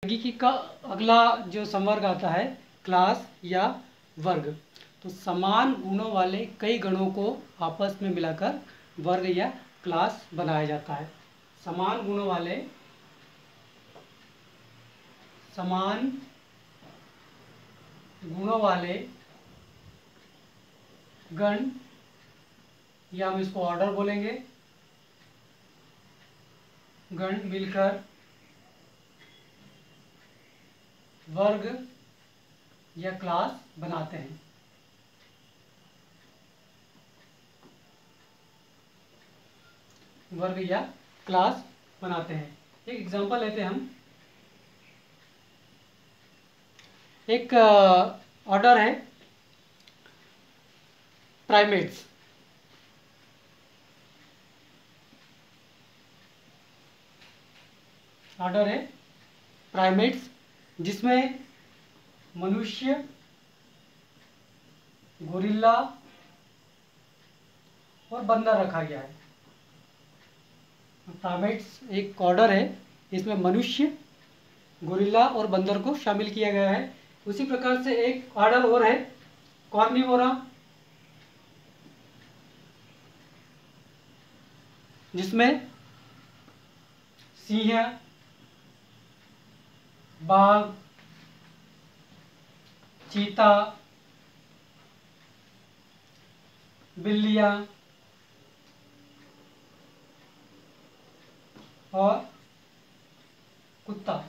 वर्गीकी का अगला जो संवर्ग आता है क्लास या वर्ग। तो समान गुणों वाले कई गणों को आपस में मिलाकर वर्ग या क्लास बनाया जाता है। समान गुणों वाले गण, या हम इसको ऑर्डर बोलेंगे, गण मिलकर वर्ग या क्लास बनाते हैं। वर्ग या क्लास बनाते हैं। एक एग्जांपल लेते हैं हम। एक ऑर्डर है प्राइमेट्स। ऑर्डर है प्राइमेट्स जिसमें मनुष्य, गोरिल्ला और बंदर रखा गया है। प्राइमेट्स एक ऑर्डर है, इसमें मनुष्य, गोरिल्ला और बंदर को शामिल किया गया है। उसी प्रकार से एक ऑर्डर और है कार्निवोरा, जिसमें सिंह, बाघ, चीता, बिल्लियां और कुत्ता,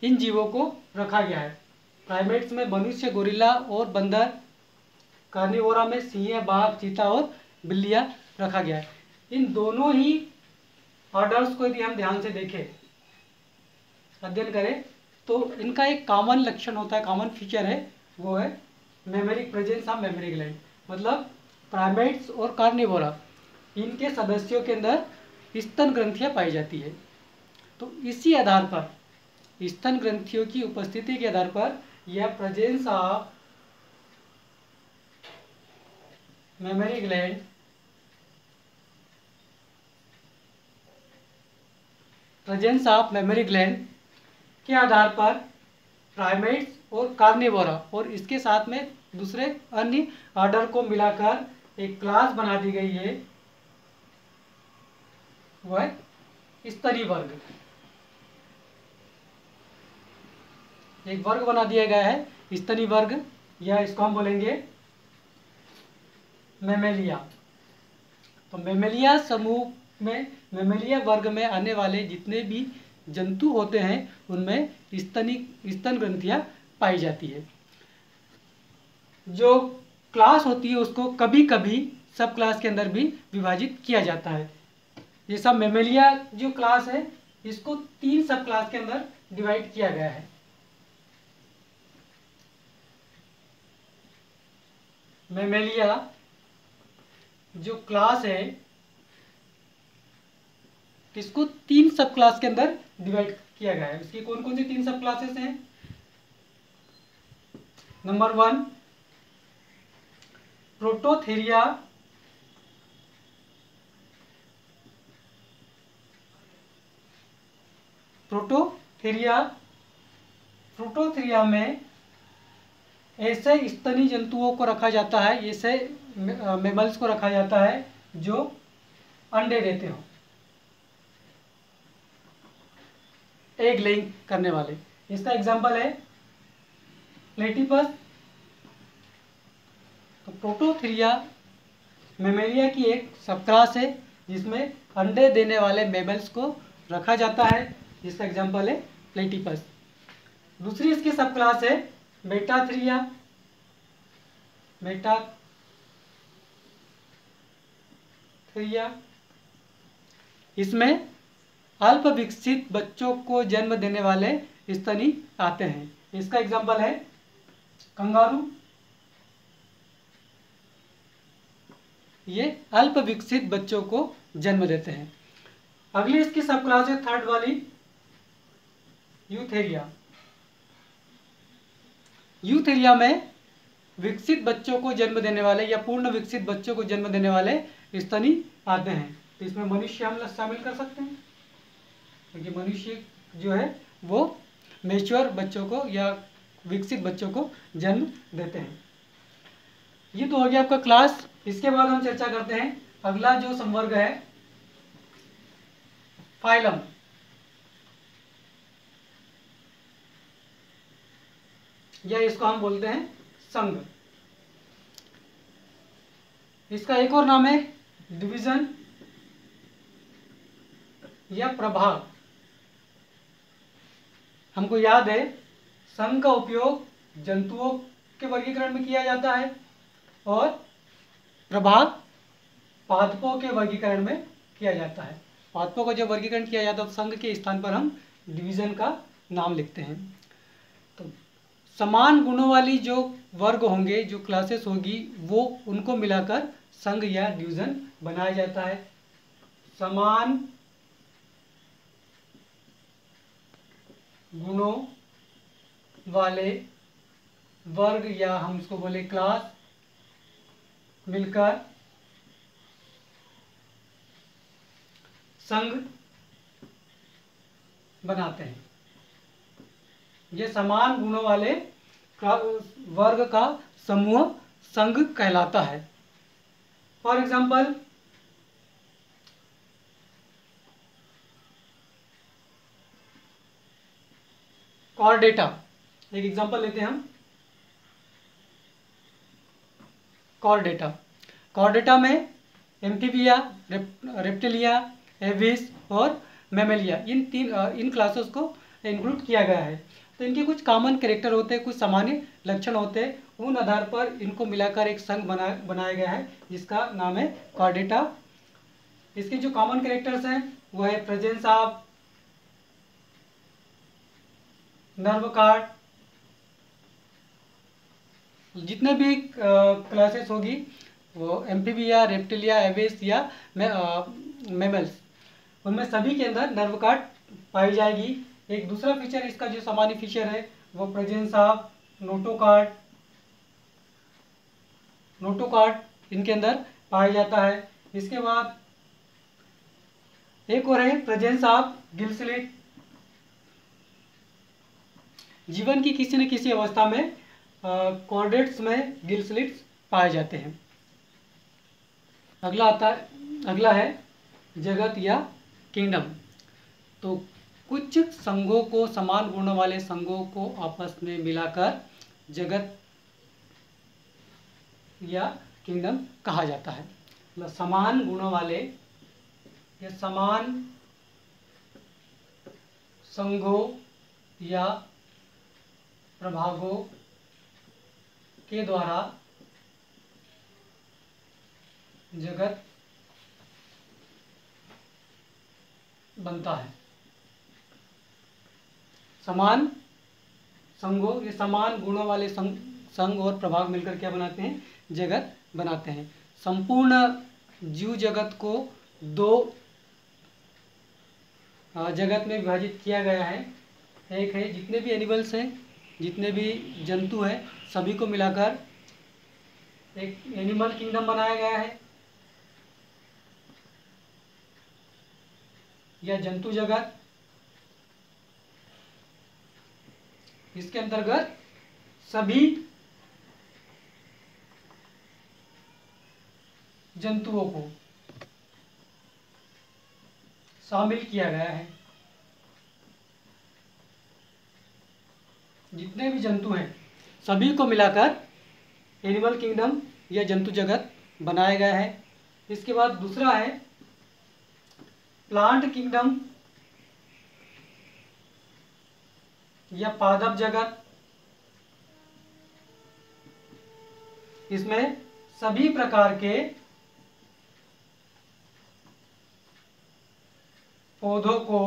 इन जीवों को रखा गया है। प्राइमेट्स में मनुष्य, गोरिल्ला और बंदर, कार्निवोरा में सिंह, बाघ, चीता और बिल्लियां रखा गया है। इन दोनों ही ऑर्डर्स को यदि हम ध्यान से देखें, अध्ययन करें, तो इनका एक कॉमन लक्षण होता है, कॉमन फीचर है, वो है मेमोरिक प्रेजेंस ऑफ मेमोरी ग्लैंड। मतलब प्राइमेट्स और कार्निवोरा, इनके सदस्यों के अंदर स्तन ग्रंथियां पाई जाती है। तो इसी आधार पर, स्तन ग्रंथियों की उपस्थिति के आधार पर, यह प्रेजेंस ऑफ मेमोरी ग्लैंड के आधार पर प्राइमेट्स और कार्निवोरा और इसके साथ में दूसरे अन्य ऑर्डर को मिलाकर एक क्लास बना दी गई है, वह स्तनी वर्ग। एक वर्ग बना दिया गया है स्तनी वर्ग, या इसको हम बोलेंगे मेमेलिया। तो मेमेलिया समूह में, मेमेलिया वर्ग में आने वाले जितने भी जंतु होते हैं उनमें स्तन ग्रंथियां पाई जाती है। जो क्लास होती है उसको कभी कभी सब क्लास के अंदर भी विभाजित किया जाता है। जैसा मेमेलिया जो क्लास है, इसको 3 सब क्लास के अंदर डिवाइड किया गया है। मेमेलिया जो क्लास है, इसको 3 सब क्लास के अंदर डिवाइड किया गया है। इसकी कौन कौन सी 3 सब क्लासेस हैं? नंबर 1 प्रोटोथेरिया, प्रोटोथेरिया में ऐसे स्तनी जंतुओं को रखा जाता है, ऐसे मेमल्स को रखा जाता है जो अंडे देते हो, एग लेइंग करने वाले। इसका एग्जांपल है प्लेटिपस। तो प्रोटोथेरिया मेमेलिया की एक सब क्लास है जिसमें अंडे देने वाले मेमल्स को रखा जाता है, जिसका एग्जांपल है प्लेटिपस। दूसरी इसकी सब क्लास है मेटाथेरिया। इसमें अल्प विकसित बच्चों को जन्म देने वाले स्तनी आते हैं। इसका एग्जांपल है कंगारू। ये अल्प विकसित बच्चों को जन्म देते हैं। अगली इसकी सब क्लास है थर्ड वाली यूथेरिया। यूथेरिया में विकसित बच्चों को जन्म देने वाले या पूर्ण विकसित बच्चों को जन्म देने वाले स्तनी आते हैं। तो इसमें मनुष्य हम शामिल कर सकते हैं, क्योंकि मनुष्य जो है वो मैच्योर बच्चों को या विकसित बच्चों को जन्म देते हैं। ये तो हो गया आपका क्लास। इसके बाद हम चर्चा करते हैं अगला जो संवर्ग है फाइलम। या इसको हम बोलते हैं संघ। इसका एक और नाम है डिवीजन या प्रभाग। हमको याद है संघ का उपयोग जंतुओं के वर्गीकरण में किया जाता है और प्रभाग पादपों के वर्गीकरण में किया जाता है। पादपों का जब वर्गीकरण किया जाता है तो संघ के स्थान पर हम डिवीजन का नाम लिखते हैं। तो समान गुणों वाली जो वर्ग होंगे, जो क्लासेस होगी, वो उनको मिलाकर संघ या डिवीजन बनाया जाता है। समान गुणों वाले वर्ग या हम इसको बोले क्लास मिलकर संघ बनाते हैं। ये समान गुणों वाले वर्ग का समूह संघ कहलाता है। फॉर एग्जाम्पल कॉर्डेटा, एक एग्जाम्पल लेते हैं हम। कॉर्डेटा में एम्फीबिया, रेप्टिलिया, एविस और मैमेलिया इन क्लासेस को इंक्लूड किया गया है। तो इनके कुछ कॉमन कैरेक्टर होते हैं, कुछ सामान्य लक्षण होते हैं, उन आधार पर इनको मिलाकर एक संघ बनाया गया है जिसका नाम है कॉर्डेटा। इसके जो कॉमन कैरेक्टर्स हैं वो है प्रेजेंस ऑफ नर्व कार्ड। जितने भी क्लासेस होगी वो एम्फीबिया, रेप्टिलिया, एविस या मैमल्स, उनमें सभी के अंदर नर्व कार्ड पाई जाएगी। एक दूसरा फीचर इसका जो सामान्य फीचर है वो प्रेजेंस ऑफ नोटोकार्ड इनके अंदर पाया जाता है। इसके बाद एक और है प्रेजेंस ऑफ गिल स्लिट। जीवन की किसी न किसी अवस्था में कॉर्डेट्स में गिल स्लिट्स पाए जाते हैं। अगला है जगत या किंगडम। तो कुछ संघों को, समान गुणों वाले संघों को आपस में मिलाकर जगत या किंगडम कहा जाता है। मतलब समान गुणों वाले या समान संघों या प्रभागों के द्वारा जगत बनता है। समान संघों या समान गुणों वाले संघ और प्रभाग मिलकर क्या बनाते हैं? जगत बनाते हैं। संपूर्ण जीव जगत को दो जगत में विभाजित किया गया है। एक है जितने भी एनिमल्स हैं, जितने भी जंतु हैं, सभी को मिलाकर एक एनिमल किंगडम बनाया गया है या जंतु जगत। इसके अंतर्गत सभी जंतुओं को शामिल किया गया है। जितने भी जंतु हैं सभी को मिलाकर एनिमल किंगडम या जंतु जगत बनाया गया है। इसके बाद दूसरा है प्लांट किंगडम या पादप जगत। इसमें सभी प्रकार के पौधों को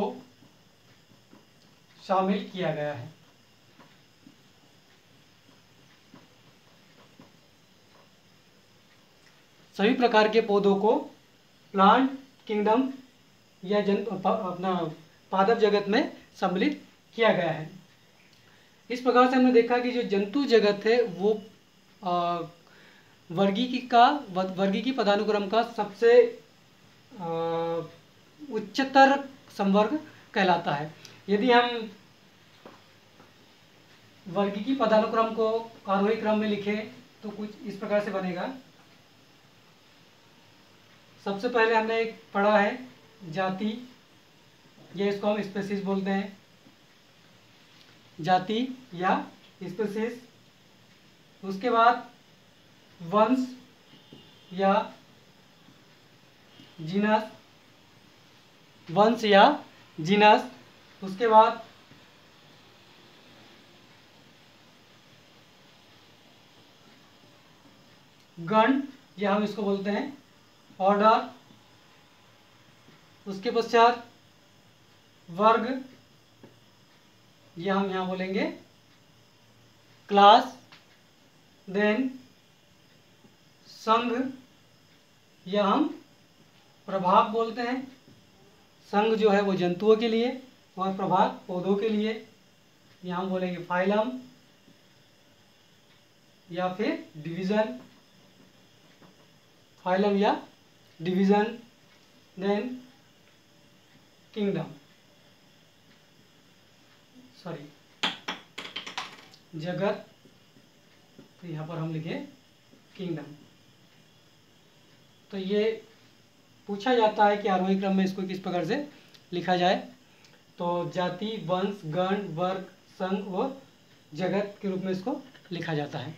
शामिल किया गया है। सभी प्रकार के पौधों को प्लांट किंगडम या अपना पादप जगत में सम्मिलित किया गया है। इस प्रकार से हमने देखा कि जो जंतु जगत है वो वर्गीकी पदानुक्रम का सबसे उच्चतर संवर्ग कहलाता है। यदि हम वर्गीकी पदानुक्रम को आरोही क्रम में लिखे तो कुछ इस प्रकार से बनेगा। सबसे पहले हमने एक पढ़ा है जाति, ये इसको हम स्पेसीज बोलते हैं, जाति या स्पेसीज। उसके बाद वंश या जीनस, वंश या जीनस। उसके बाद गण, या हम इसको बोलते हैं ऑर्डर। उसके पश्चात वर्ग, या हम यहाँ बोलेंगे क्लास। देन संघ, या हम प्रभाग बोलते हैं। संघ जो है वो जंतुओं के लिए और प्रभाग पौधों के लिए, यहाँ हम बोलेंगे फाइलम या फिर डिवीजन, फाइलम या डिवीजन। देन किंगडम, सॉरी जगत, तो यहाँ पर हम लिखे किंगडम। तो ये पूछा जाता है कि आरोही क्रम में इसको किस प्रकार से लिखा जाए। तो जाति, वंश, गण, वर्ग, संघ और जगत के रूप में इसको लिखा जाता है।